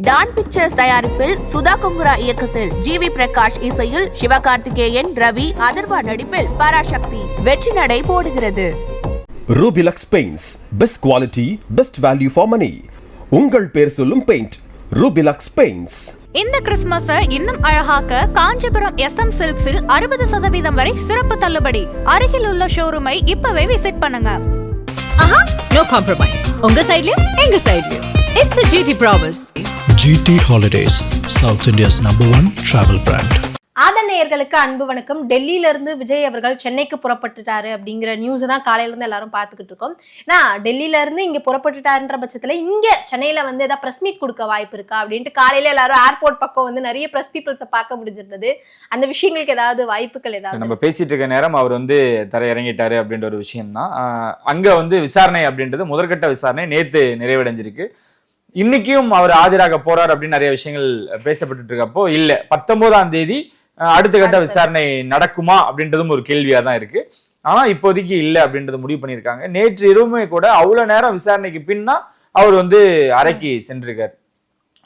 Don pictures தயாரிப்பில் சுதா கொங்குரா இயக்கத்தில் GV Prakash இசையில் சிவகார்த்திகேயன், ரவி, அதர்வா நடிப்பில் பராசக்தி வெற்றி நடை போடுகிறது. Rubilux paints, best quality, best value for money. உங்கள் பேர் சொல்லும் பெயிண்ட் ரூபிலக்ஸ் பெயிண்ட்ஸ். இந்த கிறிஸ்துமஸை இன்னும் அழகாக்க காஞ்சிபுரம் SM சில்க்ஸில் 60% வரை சிறப்பு தள்ளுபடி. அருகில் உள்ள ஷோரூமை இப்பவே விசிட் பண்ணுங்க. No compromise. உங்க சைடுலயும் எங்க சைடுலயும். It's a GT promise. GT Holidays, South India's #1 travel brand. நேயர்களுக்கு அன்பு வணக்கம். டெல்லியில இருந்து விஜய் அவர்கள் சென்னைக்கு புறப்பட்டுட்டாரு அப்படிங்கிற நியூஸ் தான் காலையில இருந்து எல்லாரும் பாத்துக்கிட்டு இருக்கோம். டெல்லியில இருந்து இங்க புறப்பட்டுட்டாருன்ற பட்சத்துல இங்க சென்னையில வந்து ஏதாவது பிரஸ் மீட் கொடுக்க வாய்ப்பு இருக்கா அப்படின்ட்டு காலையில எல்லாரும் ஏர்போர்ட் பக்கம் வந்து நிறைய பிரஸ் பீப்புள்ஸை பார்க்க முடிஞ்சிருந்தது. அந்த விஷயங்களுக்கு ஏதாவது வாய்ப்புகள் ஏதாவது? நம்ம பேசிட்டு இருக்க நேரம் அவர் வந்து தரையிறங்கிட்டாரு அப்படின்ற ஒரு விஷயம் தான். அங்க வந்து விசாரணை அப்படின்றது முதற்கட்ட விசாரணை நேத்து நிறைவடைஞ்சிருக்கு. இன்னைக்கும் அவர் ஆஜராக போறார் அப்படின்னு நிறைய விஷயங்கள் பேசப்பட்டு இருக்கப்போ இல்ல 19ஆம் தேதி அடுத்த கட்ட விசாரணை நடக்குமா அப்படின்றதும் ஒரு கேள்வியா தான் இருக்கு. ஆனா இப்போதைக்கு இல்ல அப்படின்றது முடிவு பண்ணியிருக்காங்க. நேற்று இரவுமே கூட அவ்வளவு நேரம் விசாரணைக்கு பின்னா அவர் வந்து அறைக்கு சென்றிருக்காரு.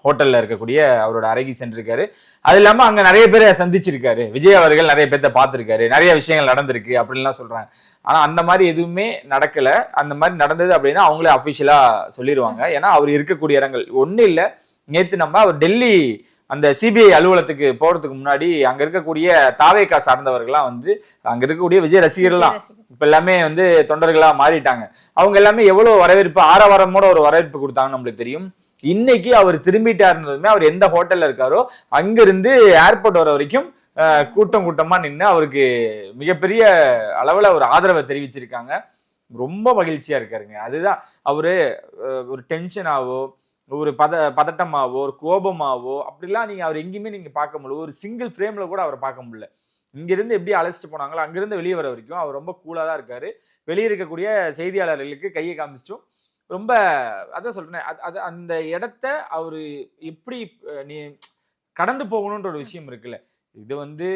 ஹோட்டல்ல இருக்கக்கூடிய அவரோட அறைக்கு சென்றிருக்காரு. அது இல்லாம அங்க நிறைய பேரை சந்திச்சிருக்காரு. விஜய் அவர்கள் நிறைய பேர்த்த பார்த்திருக்காரு. நிறைய விஷயங்கள் நடந்திருக்கு அப்படின்லாம் சொல்றாங்க. ஆனா அந்த மாதிரி எதுவுமே நடக்கல. அந்த மாதிரி நடந்தது அப்படின்னா அவங்களே அபிஷியலா சொல்லிடுவாங்க. ஏன்னா அவர் இருக்கக்கூடிய இடங்கள் ஒண்ணு இல்ல. நேத்து நம்ம அவர் டெல்லி அந்த CBI அலுவலகத்துக்கு போறதுக்கு முன்னாடி அங்க இருக்கக்கூடிய தாவேகா சார்ந்தவர்கள்லாம் வந்து அங்க இருக்கக்கூடிய விஜய் ரசிகர்கள்லாம் இப்ப எல்லாமே வந்து தொண்டர்களா மாறிட்டாங்க. அவங்க எல்லாமே எவ்வளவு வரவேற்பு ஆரவாரமோட ஒரு வரவேற்பு கொடுத்தாங்கன்னு நம்மளுக்கு தெரியும். இன்னைக்கு அவர் திரும்பிட்டாருன்னதுமே அவர் எந்த ஹோட்டல்ல இருக்காரோ அங்கிருந்து ஏர்போர்ட் வர வரைக்கும் கூட்டமா நின்று அவருக்கு மிகப்பெரிய அளவுல ஒரு ஆதரவை தெரிவிச்சிருக்காங்க. ரொம்ப மகிழ்ச்சியா இருக்காருங்க. அதுதான் அவரு ஒரு டென்ஷனாவோ ஒரு பதட்டமாவோ ஒரு கோபமாவோ அப்படிலாம் நீங்க அவர் எங்கேயுமே நீங்க பார்க்க முடியல. ஒரு சிங்கிள் ஃப்ரேம்ல கூட அவரை பார்க்க முடியல. இங்கிருந்து எப்படி அழைச்சிட்டு போனாங்களோ அங்கிருந்து வெளியே வர வரைக்கும் அவர் ரொம்ப கூலா தான் இருக்காரு. வெளியே இருக்கக்கூடிய செய்தியாளர்களுக்கு கையை காமிச்சிட்டும் ரொம்ப அதான் சொல்றேன். அது அந்த இடத்த அவரு எப்படி நீ கடந்து போகணுன்ற ஒரு விஷயம் இருக்குல்ல. இது வந்து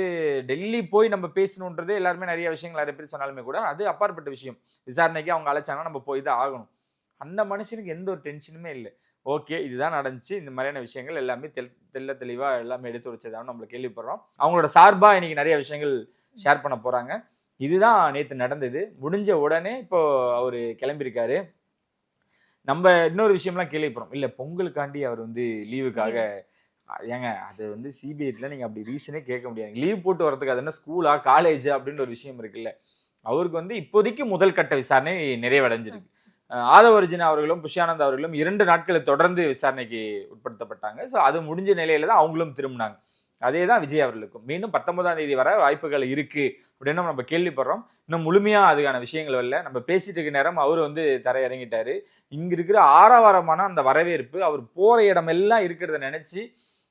டெல்லி போய் நம்ம பேசணுன்றதே எல்லாருமே நிறைய விஷயங்கள் நிறைய பேர் சொன்னாலுமே கூட அது அப்பாற்பட்ட விஷயம். விசாரணைக்கு அவங்க அழைச்சாங்கன்னா நம்ம போய் தான் ஆகணும். அந்த மனுஷனுக்கு எந்த ஒரு டென்ஷனுமே இல்லை. ஓகே, இதுதான் நடந்துச்சு, இந்த மாதிரியான விஷயங்கள் எல்லாமே தெளிவா எல்லாமே எடுத்து வச்சதான்னு நம்மள கேள்விப்படுறோம். அவங்களோட சார்பா இன்னைக்கு நிறைய விஷயங்கள் ஷேர் பண்ண போறாங்க. இதுதான் நேற்று நடந்தது. முடிஞ்ச உடனே இப்போ அவரு கிளம்பியிருக்காரு. நம்ம இன்னொரு விஷயம்லாம் கேள்விப்படுறோம். இல்ல பொங்கலுக்காண்டி அவர் வந்து லீவுக்காக ஏங்க அது வந்து CBIல நீங்க அப்படி ரீசனே கேட்க முடியாது. லீவ் போட்டு வரதுக்கு அது என்ன ஸ்கூலா காலேஜ் அப்படின்ற ஒரு விஷயம் இருக்குல்ல. அவருக்கு வந்து இப்போதைக்கு முதல் கட்ட விசாரணை நிறைவடைஞ்சிருக்கு. ஆதவர்ஜினா அவர்களும் புஷ்யானந்த் அவர்களும் 2 நாட்களை தொடர்ந்து விசாரணைக்கு உட்படுத்தப்பட்டாங்க. ஸோ அது முடிஞ்ச நிலையில தான் அவங்களும் திரும்பினாங்க. அதே தான் விஜய் அவர்களுக்கும் மீண்டும் 19ஆம் தேதி வர வாய்ப்புகள் இருக்கு அப்படின்னு நம்ம கேள்விப்படுறோம். இன்னும் முழுமையா அதுக்கான விஷயங்கள் வரல. நம்ம பேசிட்டு இருக்க நேரம் அவரு வந்து தரையிறங்கிட்டாரு. இங்க இருக்கிற ஆரவாரமான அந்த வரவேற்பு அவர் போற இடம் எல்லாம் இருக்கிறத நினைச்சு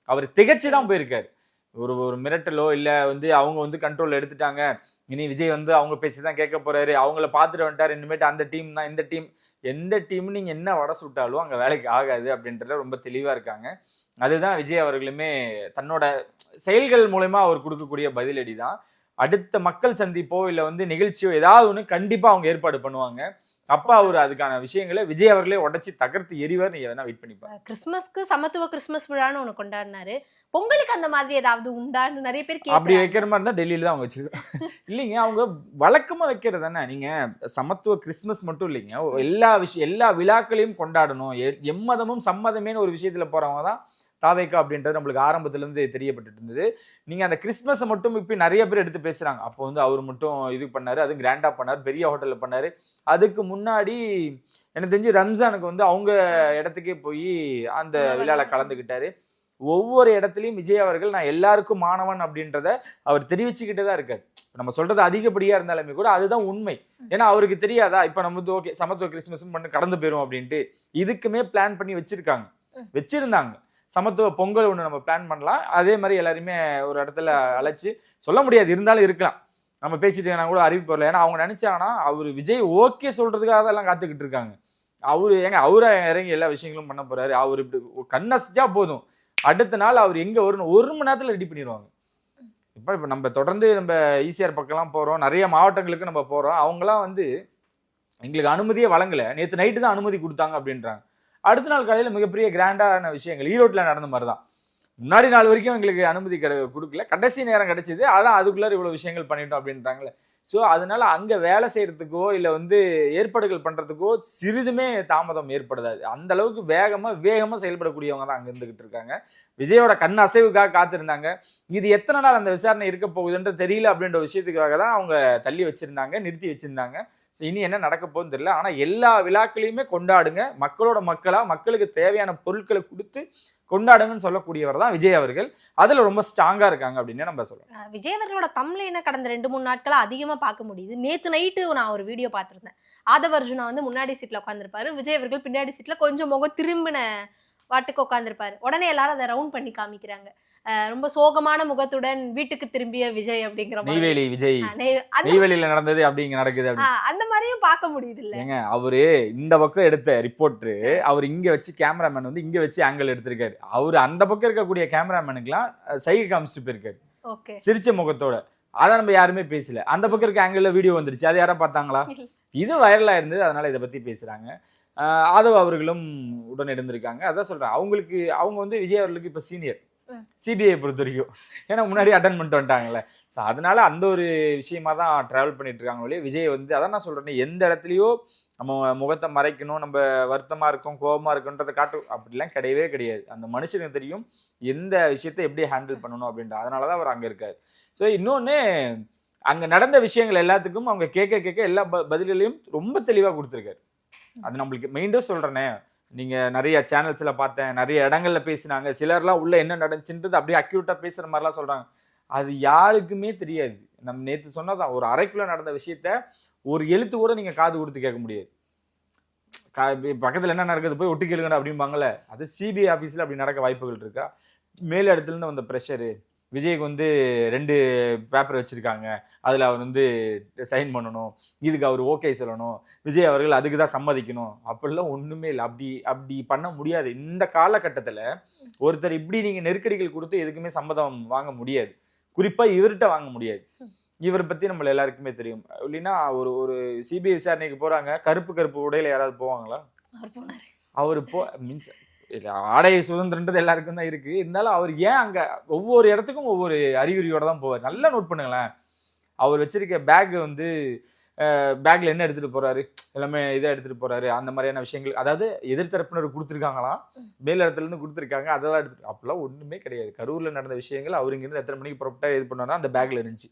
அவர் திகச்சு தான் போயிருக்காரு. ஒரு மிரட்டலோ இல்ல வந்து அவங்க வந்து கண்ட்ரோல் எடுத்துட்டாங்க, இனி விஜய் வந்து அவங்க பேச்சு தான் கேட்க போறாரு, அவங்கள பார்த்துட்டு வந்துட்டாரு, இனிமேட்டு அந்த டீம் தான் இந்த டீம், எந்த டீம் நீங்க என்ன வட சுட்டாலும் அங்க வேலைக்கு ஆகாது அப்படின்றத ரொம்ப தெளிவா இருக்காங்க. அதுதான் விஜய் அவர்களுமே தன்னோட செயல்கள் மூலமா அவர் கொடுக்கக்கூடிய பதிலடி தான். அடுத்த மக்கள் சந்திப்போ இல்ல வந்து நிகழ்ச்சியோ ஏதாவது ஒண்ணு கண்டிப்பா அவங்க ஏற்பாடு பண்ணுவாங்க. அப்ப அவர் அதுக்கான விஷயங்களை விஜய் அவர்களே உடைச்சு தகர்த்து எரிவார். நீங்க வேணா வெயிட் பண்ணிப்பாங்க. கிறிஸ்துமஸ்க்கு சமத்துவ கிறிஸ்துமஸ் விழான்னு ஒண்ணு கொண்டாடினாரு. பொங்கலுக்கு அந்த மாதிரி ஏதாவது உண்டான்னு நிறைய பேர் அப்படி வைக்கிற மாதிரி இருந்தா டெல்லியில தான் அவங்க வச்சிருக்காங்க. இல்லைங்க, அவங்க வழக்கமா வைக்கிறது தானே. நீங்க சமத்துவ கிறிஸ்துமஸ் மட்டும் இல்லைங்க, எல்லா விழாக்களையும் கொண்டாடணும். எம்மதமும் சம்மதமேன்னு ஒரு விஷயத்துல போறவங்க தான் தாவேக்கா அப்படின்றது நம்மளுக்கு ஆரம்பத்துல இருந்து தெரியப்பட்டு இருந்தது. நீங்க அந்த கிறிஸ்துமஸை மட்டும் இப்ப நிறைய பேர் எடுத்து பேசுறாங்க. அப்போ வந்து அவர் மட்டும் இது பண்ணாரு, அது கிராண்டா பண்ணாரு, பெரிய ஹோட்டல்ல பண்ணாரு. அதுக்கு முன்னாடி எனக்கு தெரிஞ்சு ரம்ஜானுக்கு வந்து அவங்க இடத்துக்கே போய் அந்த விழால கலந்துக்கிட்டாரு. ஒவ்வொரு இடத்துலயும் விஜய் அவர்கள் நான் எல்லாருக்கும் மாணவன் அப்படின்றத அவர் தெரிவிச்சுக்கிட்டே தான் இருக்காரு. நம்ம சொல்றது அதிகப்படியா இருந்தாலுமே கூட அதுதான் உண்மை. ஏன்னா அவருக்கு தெரியாதா இப்ப நம்ம வந்து ஓகே சமத்துவ கிறிஸ்துமஸ் பண்ணி கடந்து போயிரும் அப்படின்ட்டு இதுக்குமே பிளான் பண்ணி வச்சிருந்தாங்க. சமத்துவ பொங்கல் ஒண்ணு நம்ம பிளான் பண்ணலாம். அதே மாதிரி எல்லாருமே ஒரு இடத்துல அழைச்சு சொல்ல முடியாது, இருந்தாலும் இருக்கலாம். நம்ம பேசிட்டு நான் கூட அறிவிப்பு வரல. ஏன்னா அவங்க நினைச்சாங்கன்னா அவரு விஜய் ஓகே சொல்றதுக்காக அதெல்லாம் காத்துக்கிட்டு இருக்காங்க. அவரை இறங்கி எல்லா விஷயங்களும் பண்ண போறாரு. அவரு இப்படி கண்ணசிச்சா போதும், அடுத்த நாள் அவர் எங்க வரணும் 1 மணி நேரத்துல ரெடி பண்ணிடுவாங்க. இப்ப நம்ம தொடர்ந்து நம்ம ஈசிஆர் பக்கம்லாம் போறோம், நிறைய மாவட்டங்களுக்கு நம்ம போறோம். அவங்கலாம் வந்து எங்களுக்கு அனுமதியே வழங்கல, நேற்று நைட்டு தான் அனுமதி கொடுத்தாங்க அப்படின்றாங்க. அடுத்த நாள் காலையில மிகப்பெரிய கிராண்டான விஷயங்கள் ஈரோட்டில் நடந்த மாதிரி தான். முன்னாடி நாள் வரைக்கும் எங்களுக்கு அனுமதி கொடுக்கல, கடைசி நேரம் கிடைச்சிது, ஆனால் அதுக்குள்ளார இவ்வளவு விஷயங்கள் பண்ணிட்டோம் அப்படின்றாங்களே. ஸோ அதனால அங்க வேலை செய்யறதுக்கோ இல்லை ஏற்பாடுகள் பண்றதுக்கோ சிறிதுமே தாமதம் ஏற்படாது. அந்த அளவுக்கு வேகமா செயல்படக்கூடியவங்க தான் அங்க இருந்துகிட்டு இருக்காங்க. விஜயோட கண் அசைவுக்காக காத்திருந்தாங்க. இது எத்தனை நாள் அந்த விசாரணை இருக்க போகுதுன்றது தெரியல அப்படின்ற விஷயத்துக்காக தான் அவங்க தள்ளி வச்சிருந்தாங்க, நிறுத்தி வச்சிருந்தாங்க. ஸோ இனி என்ன நடக்க போகுதுன்னு தெரியல. ஆனா எல்லா விழாக்களையுமே கொண்டாடுங்க, மக்களோட மக்களா மக்களுக்கு தேவையான பொருட்களை கொடுத்து கொண்டாடுங்கன்னு சொல்லக்கூடியவர் தான் விஜய் அவர்கள். அதுல ரொம்ப ஸ்ட்ராங்கா இருக்காங்க அப்படின்னு நம்ம சொல்லலாம். விஜய் அவர்களோட தமிழ்ல கடந்த 2-3 நாட்களா அதிகமா பார்க்க முடியுது. நேத்து நைட்டு நான் ஒரு வீடியோ பார்த்திருந்தேன். ஆதவ அர்ஜுனா முன்னாடி சீட்ல உட்காந்துருப்பாரு, விஜய் அவர்கள் பின்னாடி சீட்ல கொஞ்சம் முகம் திரும்பின வாட்டுக்கு உட்காந்துருப்பாரு. உடனே எல்லாரும் அதை ரவுண்ட் பண்ணி காமிக்கிறாங்க. ரொம்ப சோகமான முகத்துடன் வீட்டுக்கு திரும்பிய விஜய் அப்படிங்கிற நெய்வேலி விஜய், நெய்வேலியில நடந்தது அப்படிங்க நடக்குது அந்த மாதிரியும் பார்க்க முடியுது இல்ல. ஏங்க அவரு இந்த பக்கம் எடுத்த ரிப்போர்ட்டரு அவர் இங்க வச்சு கேமராமேன் இங்க வச்சு ஆங்கிள் எடுத்திருக்காரு. அவரு அந்த பக்கம் இருக்கக்கூடிய கேமராமேனுக்குலாம் சைகை காமிச்சிட்டு போயிருக்காரு சிரிச்ச முகத்தோட. அதான் நம்ம யாருமே பேசல. அந்த பக்கம் இருக்க ஆங்கிள் வீடியோ வந்துருச்சு, அது யாரும் பார்த்தாங்களா? இது வைரலா இருந்தது, அதனால இதை பத்தி பேசுறாங்க. ஆதவ் அவர்களும் உடன் இருந்திருக்காங்க. அதான் சொல்றேன், அவங்க விஜய் அவர்களுக்கு இப்ப சீனியர் சிபிஐ பொறுத்த வரைக்கும். ஏன்னா முன்னாடி அட்டன் பண்ணிட்டு வந்துட்டாங்கல்ல. ஸோ அதனால அந்த ஒரு விஷயமா தான் டிராவல் பண்ணிட்டு இருக்காங்க வழியே. விஜய் அதான் நான் சொல்றேன், எந்த இடத்துலயோ நம்ம முகத்தை மறைக்கணும், நம்ம வருத்தமா இருக்கோம் கோபமா இருக்கோன்றதை அப்படிலாம் கிடையவே கிடையாது. அந்த மனுஷனுக்கு தெரியும் எந்த விஷயத்தை எப்படி ஹேண்டில் பண்ணணும் அப்படின்ற. அதனாலதான் அவர் அங்க இருக்காரு. ஸோ இன்னொன்னு, அங்க நடந்த விஷயங்கள் எல்லாத்துக்கும் அவங்க கேட்க எல்லா பதில்களையும் ரொம்ப தெளிவா கொடுத்துருக்காரு. அது நம்மளுக்கு மெயின்டோ சொல்றேனே, நீங்க நிறைய சேனல்ஸ்ல பார்த்தேன், நிறைய இடங்கள்ல பேசினாங்க, சிலர்லாம் உள்ள என்ன நடந்துச்சுன்றது அப்படியே அக்யூட்டா பேசுற மாதிரிலாம் சொல்றாங்க. அது யாருக்குமே தெரியாது. நம்ம நேத்து சொன்னதான், ஒரு அறைக்குள்ள நடந்த விஷயத்த ஒரு எழுத்து கூட நீங்க காது கொடுத்து கேட்க முடியாது. பக்கத்துல என்ன நடக்குது போய் ஒட்டு கேளுங்க அப்படிம்பாங்கல்ல, அது சிபிஐ ஆபீஸ்ல அப்படி நடக்க வாய்ப்புகள் இருக்கா? மேல் இடத்துல இருந்து வந்த ப்ரெஷரு, விஜய்க்கு 2 பேப்பர் வச்சிருக்காங்க, அதுல அவர் சைன் பண்ணணும், இதுக்கு அவர் ஓகே சொல்லணும், விஜய் அவர்கள் அதுக்கு தான் சம்மதிக்கணும், அப்படிலாம் ஒண்ணுமே இல்லை. அப்படி பண்ண முடியாது. இந்த காலகட்டத்துல ஒருத்தர் இப்படி நீங்க நெருக்கடிகள் கொடுத்து எதுக்குமே சம்மதம் வாங்க முடியாது. குறிப்பா இவர்கிட்ட வாங்க முடியாது. இவரை பத்தி நம்மள எல்லாருக்குமே தெரியும். இல்லைன்னா ஒரு சிபிஐ விசாரணைக்கு போறாங்க, கருப்பு உடையில யாராவது போவாங்களா? அவரு மீன்ஸ் ஆடை சுதந்திரன்றது எல்லாருக்கும் தான் இருக்கு. இருந்தாலும் அவர் ஏன் அங்க ஒவ்வொரு இடத்துக்கும் ஒவ்வொரு அறிகுறியோட தான் போவார். நல்லா நோட் பண்ணுங்களேன். அவர் வச்சிருக்க பேக்ல என்ன எடுத்துட்டு போறாரு, எல்லாமே இதை எடுத்துட்டு போறாரு. அந்த மாதிரியான விஷயங்கள், அதாவது எதிர்த்தரப்பினர் கொடுத்துருக்காங்களாம், மேல் இடத்துல இருந்து கொடுத்துருக்காங்க, அதெல்லாம் எடுத்துட்டு. அப்பெல்லாம் ஒண்ணுமே கிடையாது. கரூர்ல நடந்த விஷயங்கள் அவர் இங்கிருந்து எத்தனை மணிக்கு புறப்பட்டா இது பண்ணாரோ அந்த பேக்ல இருந்துச்சு.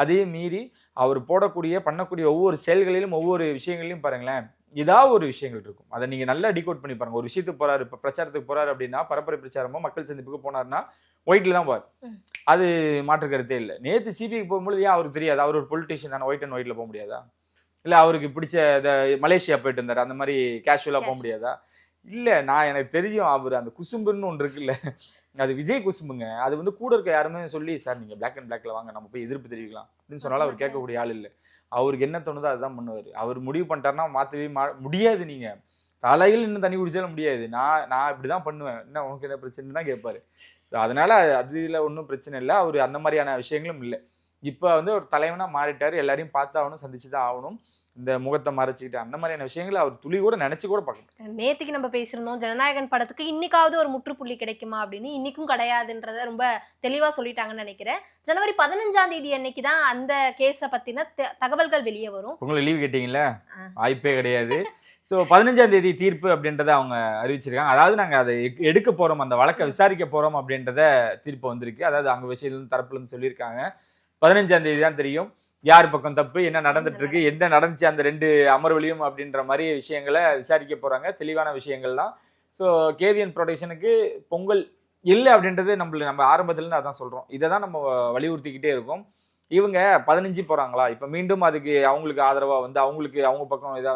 அதே மீறி அவர் பண்ணக்கூடிய ஒவ்வொரு செயல்களிலும் ஒவ்வொரு விஷயங்களையும் பாருங்களேன், ஏதாவது ஒரு விஷயங்கள் இருக்கும். அதை நீங்க நல்லா டிகோட் பண்ணி பாருங்க. ஒரு விஷயத்துக்கு போறாரு, இப்ப பிரச்சாரத்துக்கு போறாரு அப்படின்னா, பரப்புரை பிரச்சாரமோ மக்கள் சந்திப்புக்கு போனாருன்னா ஒயிட்ல தான் போவார். அது மாற்று கருத்தே இல்லை. நேத்து சிபிஐக்கு போகும்போது ஏன் அவருக்கு தெரியாது? அவர் ஒரு பொலிட்டிஷியன் தானே, ஒயிட் அண்ட் ஒயிட்ல போக முடியாதா? இல்ல அவருக்கு பிடிச்ச மலேசியா போயிட்டு இருந்தாரு, அந்த மாதிரி கேஷுவலா போக முடியாதா? இல்ல, எனக்கு தெரியும் அவர் அந்த குசும்புன்னு ஒன்று இருக்குல்ல, அது விஜய் குசும்புங்க. அது கூட இருக்க யாருமே சொல்லி, சார் நீங்க பிளாக் அண்ட் பிளாக்ல வாங்க, நம்ம போய் எதிர்ப்பு தெரிவிக்கலாம் அப்படின்னு சொன்னாலும் அவர் கேட்கக்கூடிய ஆள் இல்லை. அவருக்கு என்ன தோணுதோ அதுதான் பண்ணுவாரு. அவர் முடிவு பண்ணிட்டாருன்னா மாற்றவே முடியாது. நீங்க தலையில் இன்னும் தண்ணி குடிச்சாலும் முடியாது. நான் இப்படிதான் பண்ணுவேன், என்ன உனக்கு என்ன பிரச்சனை தான் கேட்பாரு. ஸோ அதனால அதுல ஒன்றும் பிரச்சனை இல்லை. அவர் அந்த மாதிரியான விஷயங்களும் இல்லை. இப்போ ஒரு தலைவனா மாறிட்டாரு, எல்லாரையும் பார்த்தாகணும், சந்திச்சுதான் ஆகணும். இந்த முகத்தை மறைச்சிக்கிட்டு அந்த மாதிரியான விஷயங்களை அவர் துளி கூட நினைச்சு கூட பார்க்கணும். நேத்துக்கு நம்ம பேசியிருந்தோம், ஜனநாயகன் படத்துக்கு இன்னைக்காவது ஒரு முற்றுப்புள்ளி கிடைக்குமா அப்படின்னு. இன்னைக்கும் கிடையாதுன்றத ரொம்ப தெளிவா சொல்லிட்டாங்கன்னு நினைக்கிறேன். ஜனவரி 15ஆம் தேதி அன்னைக்கு தான் அந்த கேஸை பத்தின தகவல்கள் வெளியே வரும். உங்களுக்கு லீவ் கேட்டீங்களா? வாய்ப்பே கிடையாது. ஸோ 15ஆம் தேதி தீர்ப்பு அப்படின்றத அவங்க அறிவிச்சிருக்காங்க. அதாவது நாங்கள் அதை எடுக்க போறோம், அந்த வழக்கை விசாரிக்க போறோம் அப்படின்றத தீர்ப்பு வந்திருக்கு. அதாவது அங்க விஷயம் தரப்புல இருந்து சொல்லியிருக்காங்க. 15ஆம் தேதி தான் தெரியும் யார் பக்கம் தப்பு, என்ன நடந்துட்டு இருக்கு, என்ன நடந்துச்சு அந்த 2 அமர்வுலையும் அப்படின்ற மாதிரி விஷயங்களை விசாரிக்க போறாங்க. தெளிவான விஷயங்கள்லாம். ஸோ கேவிஎன் ப்ரொடக்ஷனுக்கு பொங்கல் இல்லை அப்படின்றது நம்ம ஆரம்பத்துல இருந்து அதான் சொல்றோம். இதை தான் நம்ம வலியுறுத்திக்கிட்டே இருக்கோம். இவங்க 15 போறாங்களா, இப்ப மீண்டும் அதுக்கு அவங்களுக்கு ஆதரவா அவங்களுக்கு அவங்க பக்கம் இதா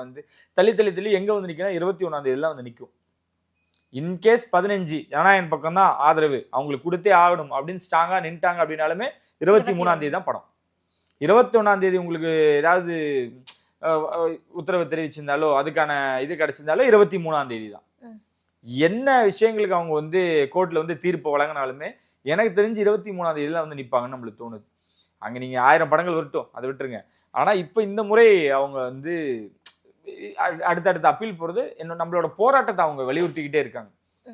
தள்ளி எங்க நிக்கணும், 21ஆம் தேதியில நிற்கும். இன்கேஸ் 15 ஜனநாயகன் பக்கம் தான் ஆதரவு, அவங்களுக்கு கொடுத்தே ஆகணும் அப்படின்னு ஸ்ட்ராங்கா நின்ட்டாங்க அப்படின்னாலுமே 23ஆம் தேதி தான் படம். 21ஆம் தேதி உங்களுக்கு ஏதாவது உத்தரவு தெரிவிச்சிருந்தாலோ அதுக்கான இது கிடைச்சிருந்தாலோ 23ஆம் தேதி தான். என்ன விஷயங்களுக்கு அவங்க கோர்ட்ல தீர்ப்பு வழங்கினாலுமே எனக்கு தெரிஞ்சு 23ஆம் தேதியில நிப்பாங்கன்னு நம்மளுக்கு தோணுது. அங்க நீங்க 1000 படங்கள் வரட்டும், அதை விட்டுருங்க. ஆனா இப்ப இந்த முறை அவங்க அடுத்தடுத்த அப்பீல் போறது நம்மளோட போராட்டத்தை அவங்க வலியுறுத்திக்கிட்டே இருக்காங்க.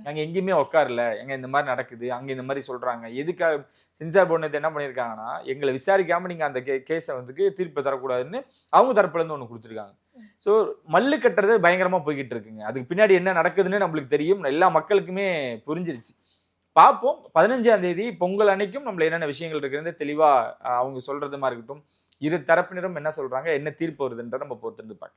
அங்க எங்கேயுமே உட்காரல, எங்க இந்த மாதிரி நடக்குது, அங்க இந்த மாதிரி சொல்றாங்க. எதுக்காக சென்சார் போர்டு என்ன பண்ணிருக்காங்கன்னா, எங்களை விசாரிக்காம நீங்க அந்த கேஸை வந்து தீர்ப்பு தரக்கூடாதுன்னு அவங்க தரப்புல இருந்து ஒண்ணு கொடுத்துருக்காங்க. ஸோ மல்லு கட்டுறது பயங்கரமா போய்கிட்டு இருக்குங்க. அதுக்கு பின்னாடி என்ன நடக்குதுன்னு நம்மளுக்கு தெரியும், எல்லா மக்களுக்குமே புரிஞ்சிருச்சு. பார்ப்போம் 15ஆம் தேதி பொங்கல் அன்னைக்கும் நம்மள என்னென்ன விஷயங்கள் இருக்குன்னு தெளிவா அவங்க சொல்றதுமா இருக்கட்டும், இரு தரப்பினரும் என்ன சொல்றாங்க, என்ன தீர்ப்பு வருதுன்றதை நம்ம பொறுத்திருந்து பார்க்கலாம்.